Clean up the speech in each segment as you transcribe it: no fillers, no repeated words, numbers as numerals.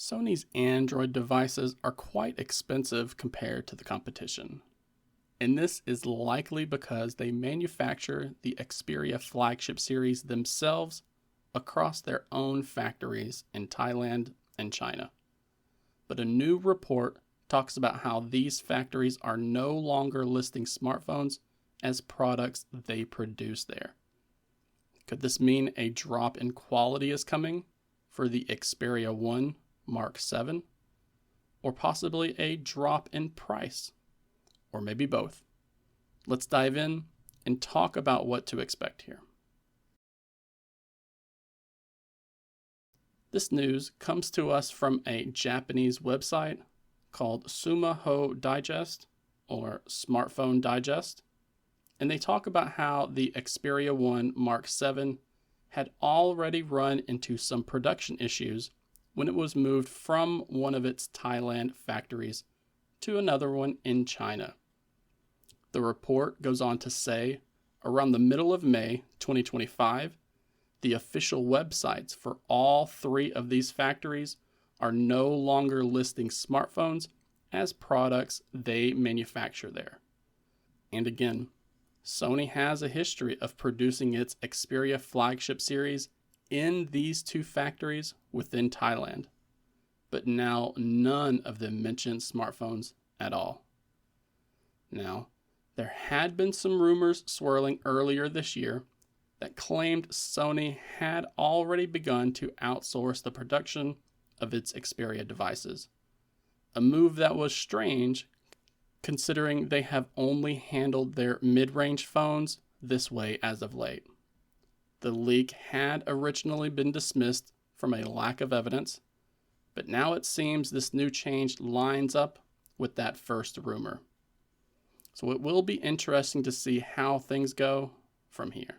Sony's Android devices are quite expensive compared to the competition, and this is likely because they manufacture the Xperia flagship series themselves across their own factories in Thailand and China. But a new report talks about how these factories are no longer listing smartphones as products they produce there. Could this mean a drop in quality is coming for the Xperia I Mark VII? Or possibly a drop in price? Or maybe both? Let's dive in and talk about what to expect here. This news comes to us from a Japanese website called Sumaho Digest, or Smartphone Digest, and they talk about how the Xperia I Mark VII had already run into some production issues when it was moved from one of its Thailand factories to another one in China. The report goes on to say, around the middle of May 2025, the official websites for all three of these factories are no longer listing smartphones as products they manufacture there. And again, Sony has a history of producing its Xperia flagship series in these two factories within Thailand, but now none of them mention smartphones at all. Now, there had been some rumors swirling earlier this year that claimed Sony had already begun to outsource the production of its Xperia devices, a move that was strange considering they have only handled their mid-range phones this way as of late. The leak had originally been dismissed from a lack of evidence, but now it seems this new change lines up with that first rumor. So it will be interesting to see how things go from here.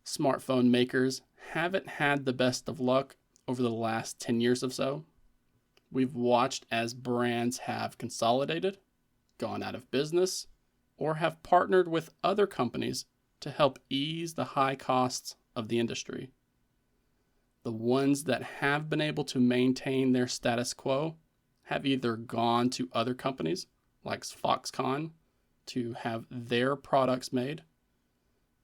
Smartphone makers haven't had the best of luck over the last 10 years or so. We've watched as brands have consolidated, gone out of business, or have partnered with other companies to help ease the high costs of the industry. The ones that have been able to maintain their status quo have either gone to other companies like Foxconn to have their products made,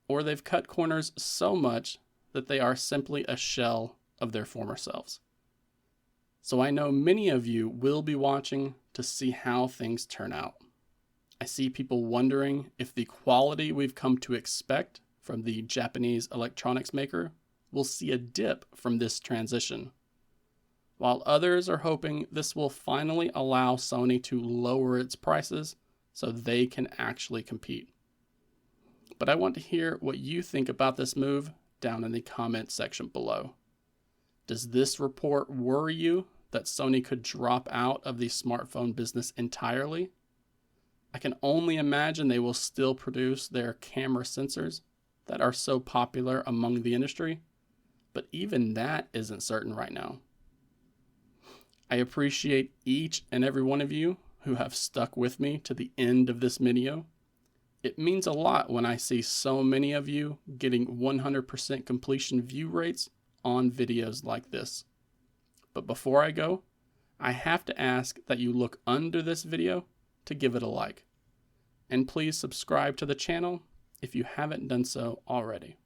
or they've cut corners so much that they are simply a shell of their former selves. So I know many of you will be watching to see how things turn out. I see people wondering if the quality we've come to expect from the Japanese electronics maker will see a dip from this transition, while others are hoping this will finally allow Sony to lower its prices so they can actually compete. But I want to hear what you think about this move down in the comment section below. Does this report worry you that Sony could drop out of the smartphone business entirely? I can only imagine they will still produce their camera sensors that are so popular among the industry, but even that isn't certain right now. I appreciate each and every one of you who have stuck with me to the end of this video. It means a lot when I see so many of you getting 100% completion view rates on videos like this. But before I go, I have to ask that you look under this video to give it a like. And please subscribe to the channel if you haven't done so already.